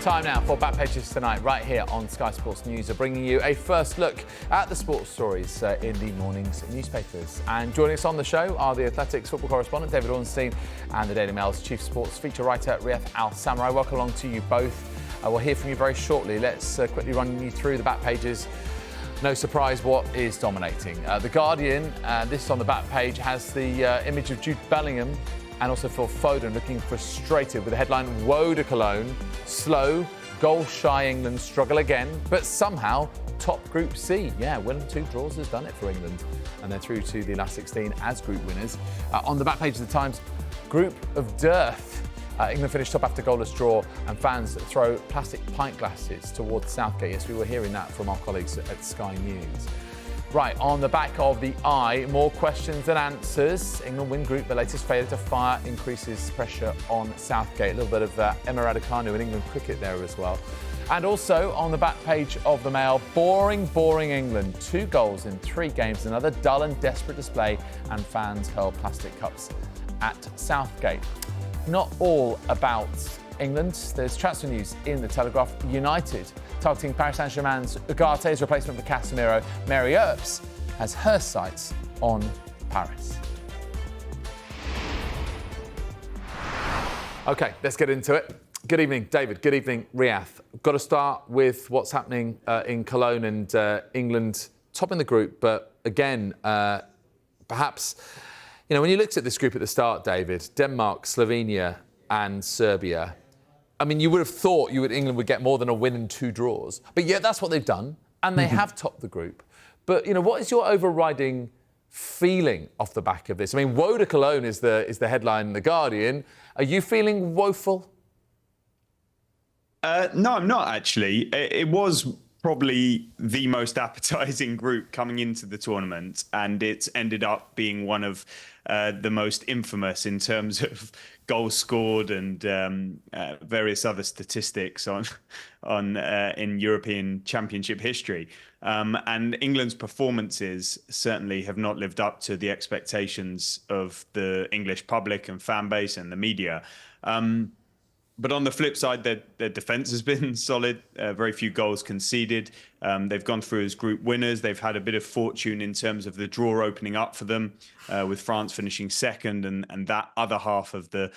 Time now for Back Pages Tonight, right here on Sky Sports News, are bringing you a first look at the sports stories in the morning's newspapers. And joining us on the show are the Athletics football correspondent David Ornstein and the Daily Mail's chief sports feature writer Riath Al-Samarri. Welcome along to you both. We'll hear from you very shortly. Let's quickly run you through the back pages. No surprise what is dominating. The Guardian, this on the back page, has the image of Jude Bellingham and also Phil Foden looking frustrated with the headline, Woe to Cologne, slow, goal-shy England struggle again, but somehow top Group C. Yeah, winning 2 draws has done it for England, and they're through to the last 16 as group winners. On the back page of the Times, Group of Dearth. England finished top after goalless draw, and fans throw plastic pint glasses towards Southgate. Yes, we were hearing that from our colleagues at Sky News. Right, on the back of the Eye, more questions than answers. England win group, the latest failure to fire increases pressure on Southgate. A little bit of Emma Raducanu in England cricket there as well. And also on the back page of the Mail, boring England. 2 goals in 3 games, another dull and desperate display, and fans hurl plastic cups at Southgate. Not all about England. There's transfer news in the Telegraph. United targeting Paris Saint-Germain's Ugarte's replacement for Casemiro. Mary Earps has her sights on Paris. OK, let's get into it. Good evening, David. Good evening, Riath. Got to start with what's happening in Cologne and England topping the group. But again, perhaps, you know, when you looked at this group at the start, David, Denmark, Slovenia and Serbia, I mean, you would have thought England would get more than a win and 2 draws. But yeah, that's what they've done. And they have topped the group. But, you know, what is your overriding feeling off the back of this? I mean, Woe to Cologne is the headline in The Guardian. Are you feeling woeful? No, I'm not, actually. It was probably the most appetising group coming into the tournament, and it's ended up being one of the most infamous in terms of goals scored and various other statistics in European Championship history. And England's performances certainly have not lived up to the expectations of the English public and fan base and the media. But on the flip side, their defence has been solid. Very few goals conceded. They've gone through as group winners. They've had a bit of fortune in terms of the draw opening up for them, with France finishing second and that other half of the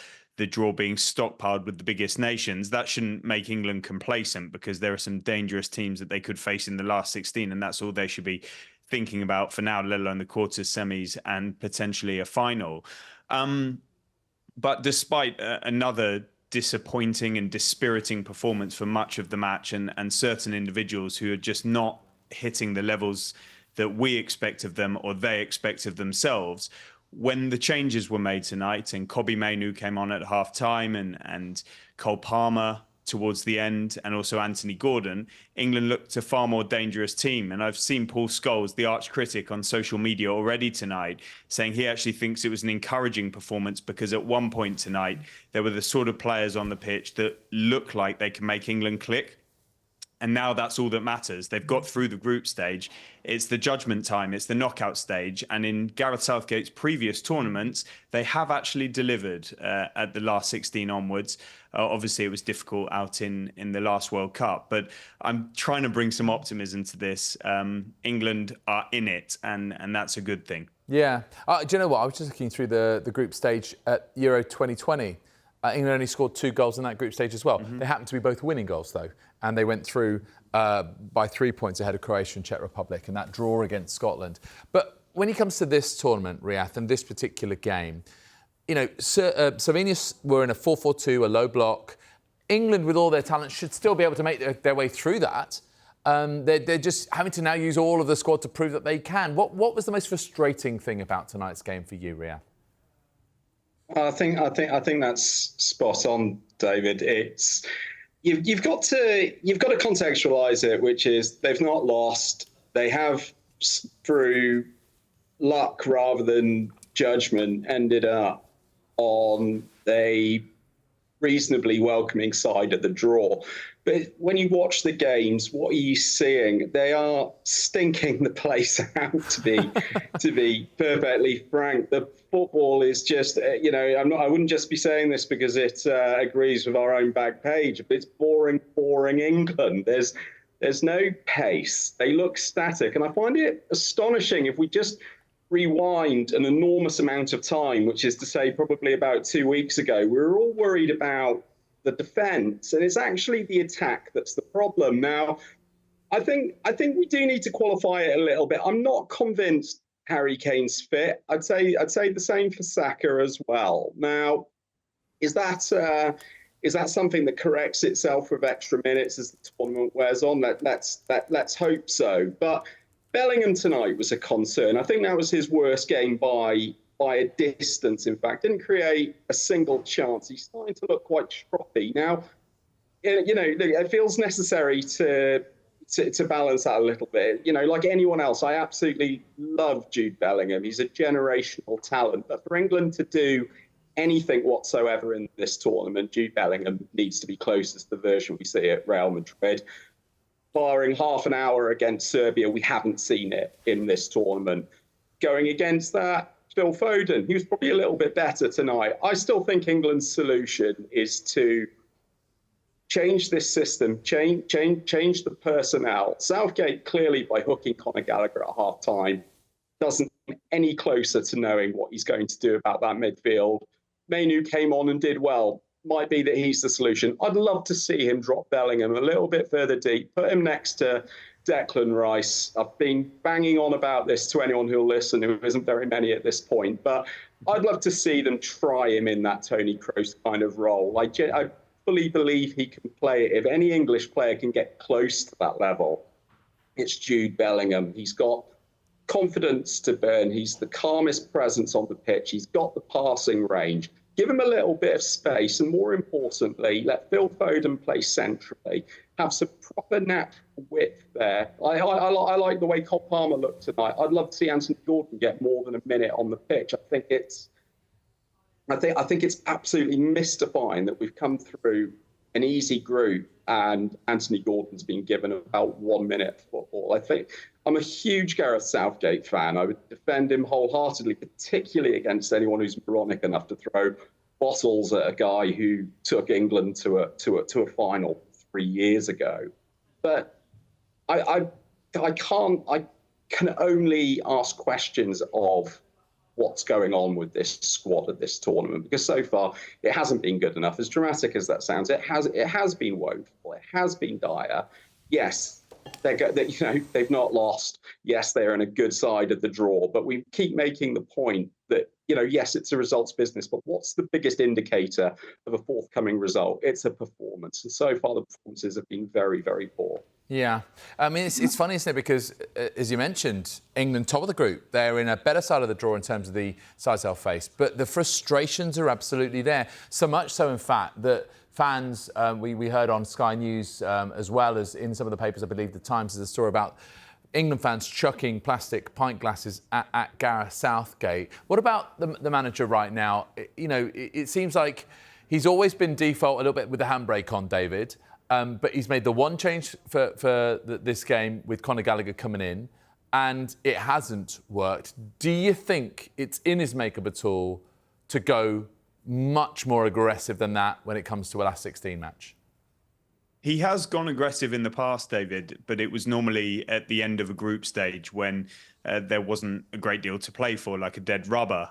draw being stockpiled with the biggest nations. That shouldn't make England complacent, because there are some dangerous teams that they could face in the last 16, and that's all they should be thinking about for now, let alone the quarters, semis, and potentially a final. But despite another disappointing and dispiriting performance for much of the match, and certain individuals who are just not hitting the levels that we expect of them or they expect of themselves, when the changes were made tonight and Kobbie Mainoo came on at half time and Cole Palmer towards the end, and also Anthony Gordon, England looked a far more dangerous team. And I've seen Paul Scholes, the arch critic, on social media already tonight, saying he actually thinks it was an encouraging performance, because at one point tonight, there were the sort of players on the pitch that look like they can make England click. And now that's all that matters. They've got through the group stage. It's the judgment time. It's the knockout stage. And in Gareth Southgate's previous tournaments, they have actually delivered at the last 16 onwards. Obviously, it was difficult out in the last World Cup. But I'm trying to bring some optimism to this. England are in it, and that's a good thing. Yeah. Do you know what? I was just looking through the group stage at Euro 2020. England only scored 2 goals in that group stage as well. They happened to be both winning goals, though. And they went through by 3 points ahead of Croatia and Czech Republic, and that draw against Scotland. But when it comes to this tournament, Riath, and this particular game, you know, Slovenia were in a 4-4-2, a low block. England, with all their talent, should still be able to make their way through that. They're just having to now use all of the squad to prove that they can. What was the most frustrating thing about tonight's game for you, Riath? I think that's spot on, David. It's you've got to contextualise it, which is they've not lost. They have, through luck rather than judgment, ended up on a reasonably welcoming side of the draw. But when you watch the games, what are you seeing? They are stinking the place out. To be perfectly frank, the football is just, I wouldn't just be saying this because it agrees with our own back page. But it's boring, boring England. There's no pace. They look static, and I find it astonishing if we just rewind an enormous amount of time, which is to say, probably about 2 weeks ago. We were all worried about the defence, and it's actually the attack that's the problem. Now, I think we do need to qualify it a little bit. I'm not convinced Harry Kane's fit. I'd say the same for Saka as well. Now, is that something that corrects itself with extra minutes as the tournament wears on? Let's hope so. But Bellingham tonight was a concern. I think that was his worst game by a distance, in fact. Didn't create a single chance. He's starting to look quite stroppy. Now, it feels necessary to balance that a little bit. Like anyone else, I absolutely love Jude Bellingham. He's a generational talent. But for England to do anything whatsoever in this tournament, Jude Bellingham needs to be closest to the version we see at Real Madrid. Barring half an hour against Serbia, we haven't seen it in this tournament. Going against that, Phil Foden, he was probably a little bit better tonight. I still think England's solution is to change this system, change the personnel. Southgate, clearly, by hooking Conor Gallagher at half-time, doesn't get any closer to knowing what he's going to do about that midfield. Mainu came on and did well. Might be that he's the solution. I'd love to see him drop Bellingham a little bit further deep, put him next to Declan Rice. I've been banging on about this to anyone who'll listen, who isn't very many at this point, but I'd love to see them try him in that Tony Kroos kind of role. I fully believe he can play it. If any English player can get close to that level, it's Jude Bellingham. He's got confidence to burn. He's the calmest presence on the pitch. He's got the passing range. Give him a little bit of space, and more importantly, let Phil Foden play centrally. Have some proper natural width there. I like the way Cole Palmer looked tonight. I'd love to see Anthony Gordon get more than a minute on the pitch. I think it's absolutely mystifying that we've come through an easy group and Anthony Gordon's been given about 1 minute of football. I'm a huge Gareth Southgate fan. I would defend him wholeheartedly, particularly against anyone who's moronic enough to throw bottles at a guy who took England to a final 3 years ago. But I can only ask questions of what's going on with this squad at this tournament, because so far it hasn't been good enough. As dramatic as that sounds, it has been woeful. It has been dire. Yes, they've not lost. Yes, they're in a good side of the draw, but we keep making the point that, yes, it's a results business, but what's the biggest indicator of a forthcoming result? It's a performance. And so far, the performances have been very, very poor. Yeah. I mean, it's funny, isn't it? Because, as you mentioned, England, top of the group. They're in a better side of the draw in terms of the sides they'll face. But the frustrations are absolutely there. So much so, in fact, that fans, we heard on Sky News, as well as in some of the papers, I believe the Times, there's a story about England fans chucking plastic pint glasses at Gareth Southgate. What about the manager right now? It seems like he's always been default a little bit with the handbrake on, David. But he's made the one change for this game with Conor Gallagher coming in, and it hasn't worked. Do you think it's in his makeup at all to go much more aggressive than that when it comes to a last 16 match? He has gone aggressive in the past, David, but it was normally at the end of a group stage when there wasn't a great deal to play for, like a dead rubber.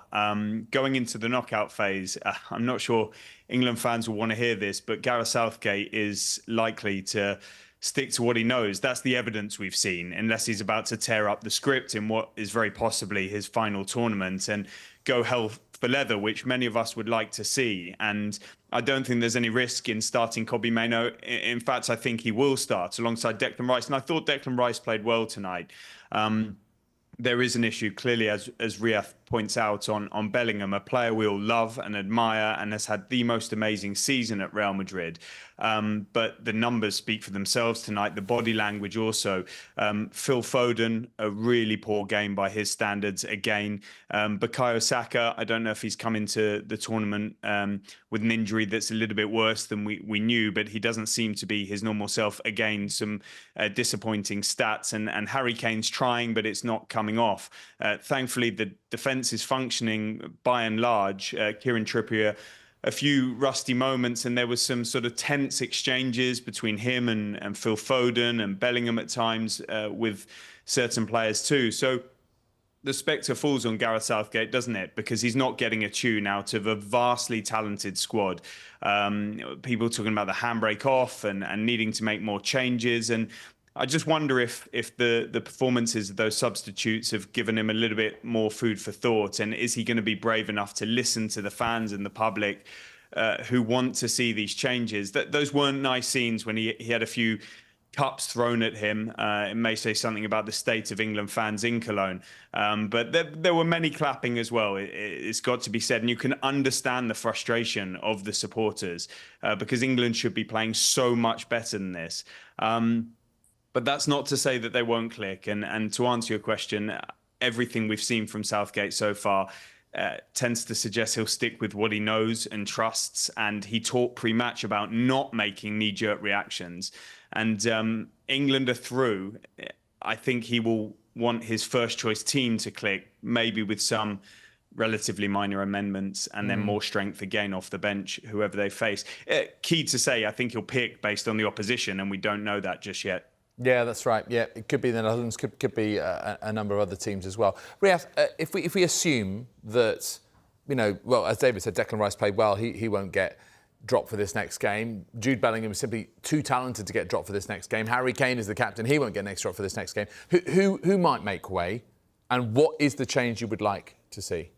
Going into the knockout phase, I'm not sure England fans will want to hear this, but Gareth Southgate is likely to stick to what he knows. That's the evidence we've seen, unless he's about to tear up the script in what is very possibly his final tournament and go hell for leather, which many of us would like to see. And I don't think there's any risk in starting Kobbie Mainoo. In fact, I think he will start alongside Declan Rice. And I thought Declan Rice played well tonight. There is an issue, clearly, as Riath points out on Bellingham, a player we all love and admire and has had the most amazing season at Real Madrid. But the numbers speak for themselves tonight. The body language also. Phil Foden, a really poor game by his standards again. Bukayo Saka, I don't know if he's come into the tournament with an injury that's a little bit worse than we knew, but he doesn't seem to be his normal self. Again, some disappointing stats. And Harry Kane's trying, but it's not coming off. Thankfully, the defence is functioning by and large. Kieran Trippier, a few rusty moments, and there was some sort of tense exchanges between him and Phil Foden and Bellingham at times with certain players too. So the spectre falls on Gareth Southgate, doesn't it? Because he's not getting a tune out of a vastly talented squad. People talking about the handbrake off and needing to make more changes. And I just wonder if the performances of those substitutes have given him a little bit more food for thought, and is he going to be brave enough to listen to the fans and the public who want to see these changes? Those weren't nice scenes when he had a few cups thrown at him. It may say something about the state of England fans in Cologne, but there were many clapping as well. It's got to be said, and you can understand the frustration of the supporters because England should be playing so much better than this. But that's not to say that they won't click. And to answer your question, everything we've seen from Southgate so far tends to suggest he'll stick with what he knows and trusts. And he talked pre-match about not making knee-jerk reactions. And England are through. I think he will want his first-choice team to click, maybe with some relatively minor amendments and then more strength again off the bench, whoever they face. Key to say, I think he'll pick based on the opposition, and we don't know that just yet. Yeah, that's right. Yeah, it could be the Netherlands, could be a number of other teams as well. Riath, if we assume that, well, as David said, Declan Rice played well, he won't get dropped for this next game. Jude Bellingham is simply too talented to get dropped for this next game. Harry Kane is the captain; he won't get next drop for this next game. Who might make way, and what is the change you would like to see?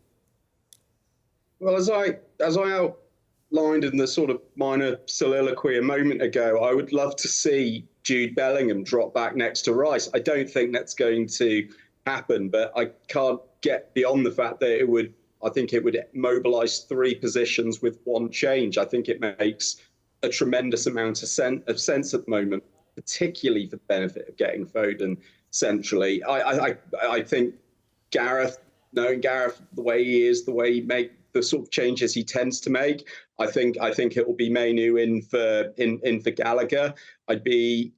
Well, as I outlined in the sort of minor soliloquy a moment ago, I would love to see Jude Bellingham drop back next to Rice. I don't think that's going to happen, but I can't get beyond the fact that I think it would mobilise 3 positions with one change. I think it makes a tremendous amount of sense at the moment, particularly for the benefit of getting Foden centrally. I think knowing Gareth the way he is, the way he makes the sort of changes he tends to make, I think it will be Mainu in for Gallagher. I'd be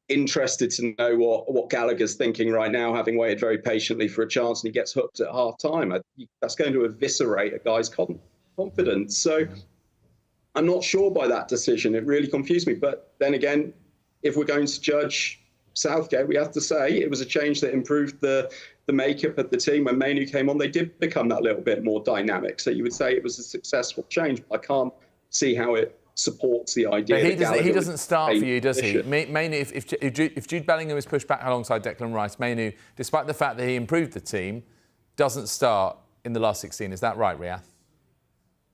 interested to know what Gallagher's thinking right now, having waited very patiently for a chance, and he gets hooked at half time. That's going to eviscerate a guy's confidence. So I'm not sure by that decision. It really confused me. But then again, if we're going to judge Southgate, we have to say it was a change that improved the makeup of the team. When Mainu came on, they did become that little bit more dynamic. So you would say it was a successful change. But I can't see how it supports the idea. But he doesn't start for you, does he? Mainu, if Jude Bellingham is pushed back alongside Declan Rice, Mainu, despite the fact that he improved the team, doesn't start in the last 16. Is that right, Riath?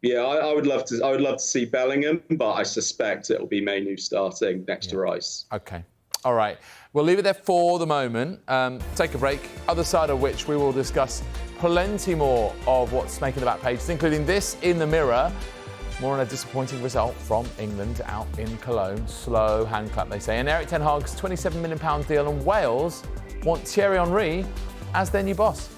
Yeah, I would love to see Bellingham, but I suspect it'll be Mainu starting next to Rice. Okay. All right. We'll leave it there for the moment. Take a break, other side of which we will discuss plenty more of what's making the back pages, including this in the Mirror. More on a disappointing result from England out in Cologne. Slow hand clap, they say. And Erik ten Hag's £27 million deal, and Wales want Thierry Henry as their new boss.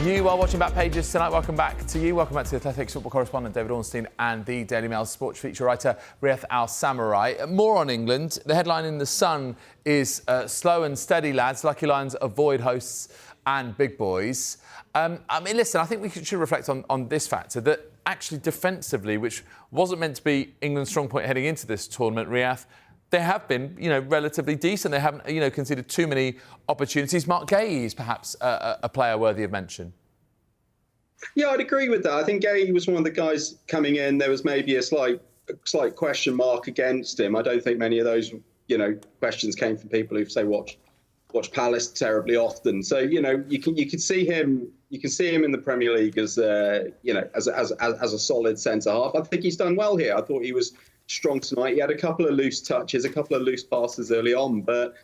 You are watching Back Pages tonight. Welcome back to you. Welcome back to the Athletics football correspondent David Ornstein and the Daily Mail sports feature writer Riath Al-Samarri. More on England. The headline in The Sun is slow and steady, lads. Lucky Lions avoid hosts and big boys. Listen, I think we should reflect on this factor, that actually defensively, which wasn't meant to be England's strong point heading into this tournament, Riath, they have been, relatively decent. They haven't, conceded too many opportunities. Mark Gay is perhaps a player worthy of mention. Yeah, I'd agree with that. I think Gay was one of the guys coming in. There was maybe a slight question mark against him. I don't think many of those, questions came from people who say watch Palace terribly often. So you can see him. You can see him in the Premier League as as a solid centre half. I think he's done well here. I thought he was strong tonight. He had a couple of loose touches, a couple of loose passes early on, but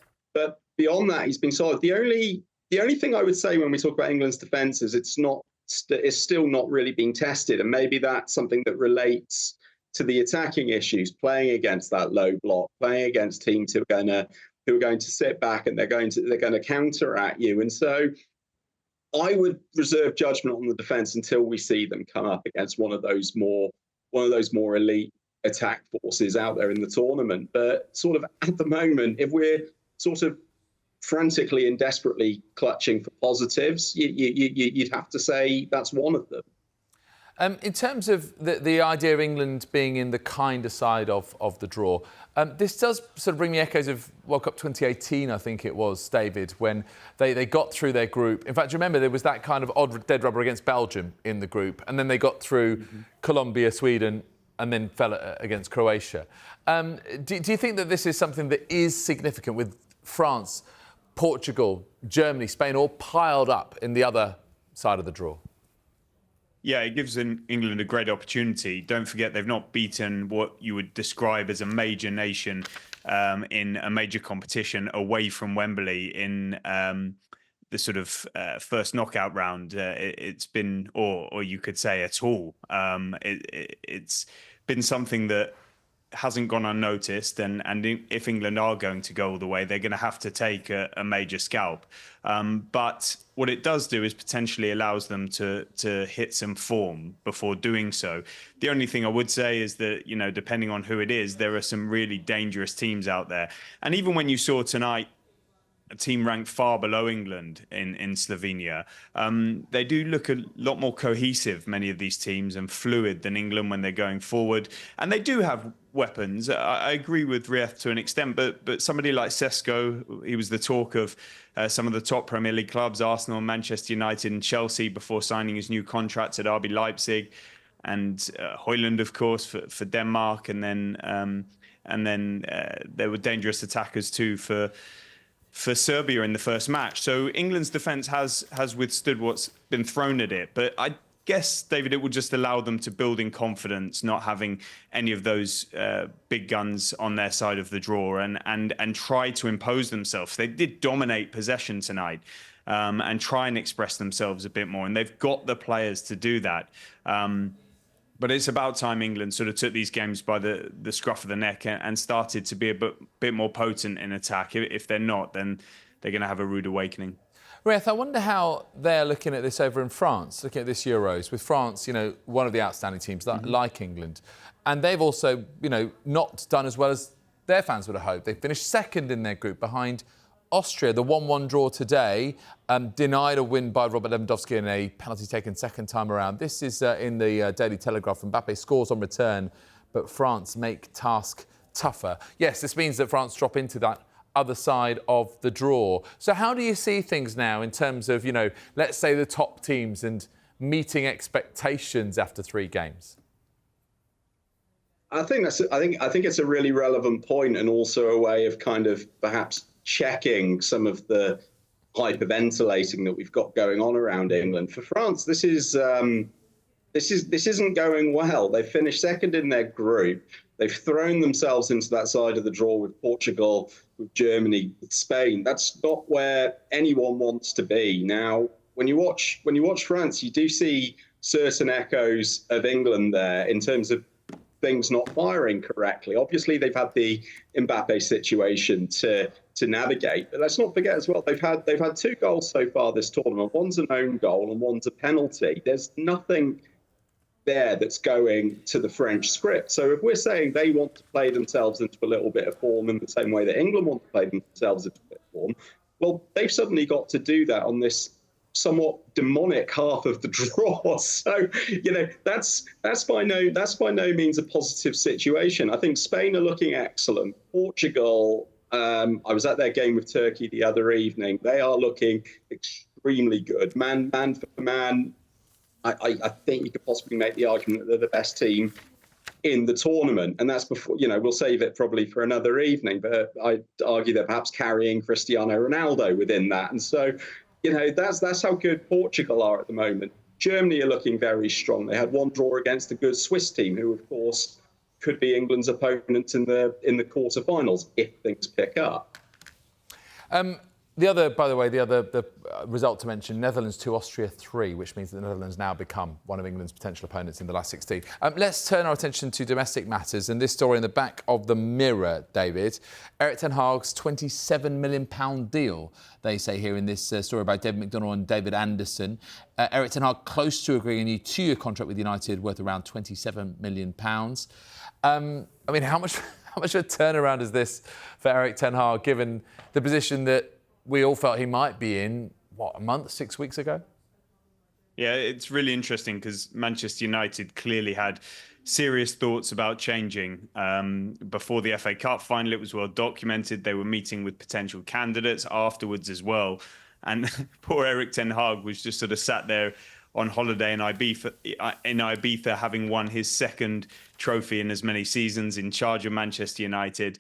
beyond that, he's been solid. The only thing I would say when we talk about England's defence is it's still not really being tested, and maybe that's something that relates to the attacking issues, playing against that low block, playing against teams who are going to sit back and they're going to counter at you. And so I would reserve judgment on the defence until we see them come up against one of those more elite attack forces out there in the tournament. But sort of at the moment, if we're sort of frantically and desperately clutching for positives, you'd have to say that's one of them. In terms of the idea of England being in the kinder side of the draw, this does sort of bring me echoes of World Cup 2018, I think it was, David, when they got through their group. In fact, remember, there was that kind of odd dead rubber against Belgium in the group, and then they got through Colombia, Sweden, and then fell against Croatia. Do you think that this is something that is significant with France, Portugal, Germany, Spain all piled up in the other side of the draw? Yeah, it gives England a great opportunity. Don't forget, they've not beaten what you would describe as a major nation in a major competition away from Wembley in the sort of first knockout round. It's been, or you could say at all, it's been something that hasn't gone unnoticed, and if England are going to go all the way, they're going to have to take a major scalp. But what it does do is potentially allows them to hit some form before doing so. The only thing I would say is that, you know, depending on who it is, there are some really dangerous teams out there. And even when you saw tonight a team ranked far below England in Slovenia, they do look a lot more cohesive, many of these teams, and fluid than England when they're going forward. And they do have weapons. I agree with Riath to an extent, but somebody like Sesko, he was the talk of some of the top Premier League clubs, Arsenal, Manchester United and Chelsea, before signing his new contract at RB Leipzig, and Højlund, of course, for Denmark. And then there were dangerous attackers too for Serbia in the first match. So England's defence has withstood what's been thrown at it. But I guess, David, it will just allow them to build in confidence, not having any of those big guns on their side of the draw, and try to impose themselves. They did dominate possession tonight, and try and express themselves a bit more. And they've got the players to do that. But it's about time England sort of took these games by the scruff of the neck and started to be a bit more potent in attack. If they're not, then they're going to have a rude awakening. Riath, I wonder how they're looking at this over in France, looking at this Euros, with France, you know, one of the outstanding teams like England. And they've also, you know, not done as well as their fans would have hoped. They finished second in their group behind Austria. The 1-1 draw today, denied a win by Robert Lewandowski in a penalty taken second time around. This is in the Daily Telegraph. Mbappe scores on return, but France make task tougher. Yes, this means that France drop into that other side of the draw. So how do you see things now in terms of, you know, let's say the top teams and meeting expectations after 3 games? I think it's a really relevant point, and also a way of kind of perhaps checking some of the hyperventilating that we've got going on around England. For France, this isn't going well. They've finished second in their group. They've thrown themselves into that side of the draw with Portugal, with Germany, with Spain. That's not where anyone wants to be. Now, when you watch France, you do see certain echoes of England there in terms of things not firing correctly. Obviously, they've had the Mbappe situation to navigate, but let's not forget as well, they've had 2 goals so far this tournament. One's an own goal and one's a penalty. There's nothing there that's going to the French script. So if we're saying they want to play themselves into a little bit of form in the same way that England want to play themselves into a bit of form, well, they've suddenly got to do that on this somewhat demonic half of the draw. So, you know, that's by no means a positive situation. I think Spain are looking excellent. Portugal, I was at their game with Turkey the other evening. They are looking extremely good. Man for man, I think you could possibly make the argument that they're the best team in the tournament. And that's before, you know, we'll save it probably for another evening, but I'd argue they're perhaps carrying Cristiano Ronaldo within that. And so, you know, that's how good Portugal are at the moment. Germany are looking very strong. They had 1 draw against a good Swiss team, who, of course, could be England's opponent in the quarterfinals if things pick up. The result to mention, Netherlands 2, Austria 3, which means that the Netherlands now become one of England's potential opponents in the last 16. Let's turn our attention to domestic matters, and this story in the back of the Mirror, David. Erik ten Hag's £27 million deal, they say here in this story by David McDonnell and David Anderson. Erik ten Hag close to agreeing a new 2-year contract with United worth around £27 million. How much of a turnaround is this for Erik ten Hag, given the position that we all felt he might be in, a month, 6 weeks ago? Yeah, it's really interesting because Manchester United clearly had serious thoughts about changing. Before the FA Cup final, it was well documented. They were meeting with potential candidates afterwards as well. And poor Erik ten Hag was just sort of sat there on holiday in Ibiza, having won his second trophy in as many seasons, in charge of Manchester United.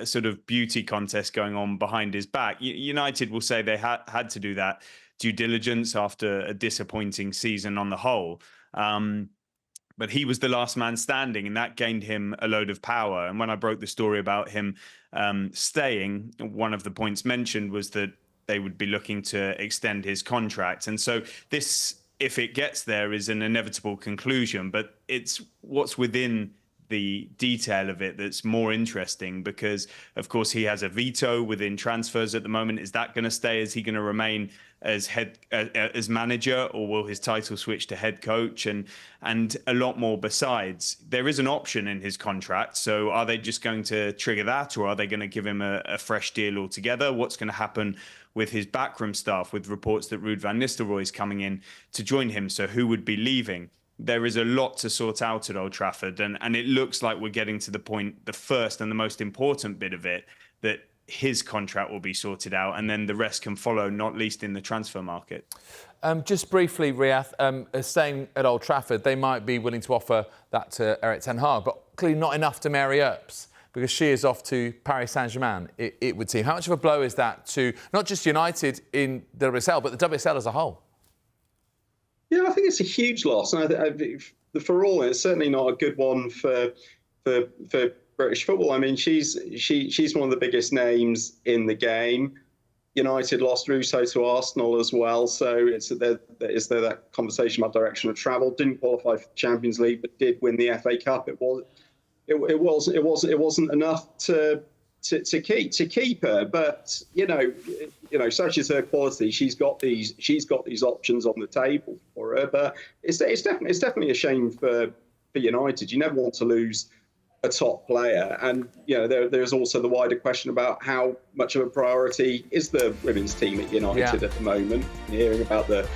Sort of beauty contest going on behind his back. United will say they had to do that due diligence after a disappointing season on the whole. But he was the last man standing, and that gained him a load of power. And when I broke the story about him staying, one of the points mentioned was that they would be looking to extend his contract. And so this, if it gets there, is an inevitable conclusion. But it's what's within the detail of it that's more interesting, because of course he has a veto within transfers at the moment. Is that going to stay? Is he going to remain as as manager, or will his title switch to head coach? And a lot more besides. There is an option in his contract, so are they just going to trigger that, or are they going to give him a fresh deal altogether? What's going to happen with his backroom staff, with reports that Ruud van Nistelrooy is coming in to join him? So who would be leaving? There is a lot to sort out at Old Trafford, and it looks like we're getting to the point, the first and the most important bit of it, that his contract will be sorted out, and then the rest can follow, not least in the transfer market. Just briefly, Riath, staying at Old Trafford, they might be willing to offer that to Erik ten Hag, but clearly not enough to Mary Earps, because she is off to Paris Saint-Germain, it would seem. How much of a blow is that to not just United in the WSL, but the WSL as a whole? Yeah, I think it's a huge loss, and for all, it's certainly not a good one for British football. I mean, she's one of the biggest names in the game. United lost Russo to Arsenal as well, so is there that conversation about direction of travel? Didn't qualify for the Champions League, but did win the FA Cup. It wasn't enough to keep her, but you know, such is her quality. She's got these options on the table for her. But it's definitely a shame for United. You never want to lose a top player, and you know there's also the wider question about how much of a priority is the women's team at United at the moment. Hearing about the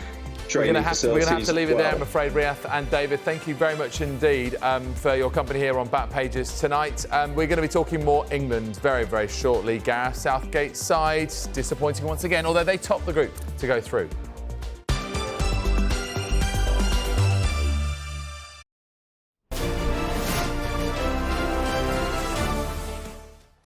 training facilities. We're going to have to leave it there, I'm afraid, Riath and David. Thank you very much indeed for your company here on Back Pages tonight. We're going to be talking more England very, very shortly. Gareth Southgate's side disappointing once again, although they topped the group to go through.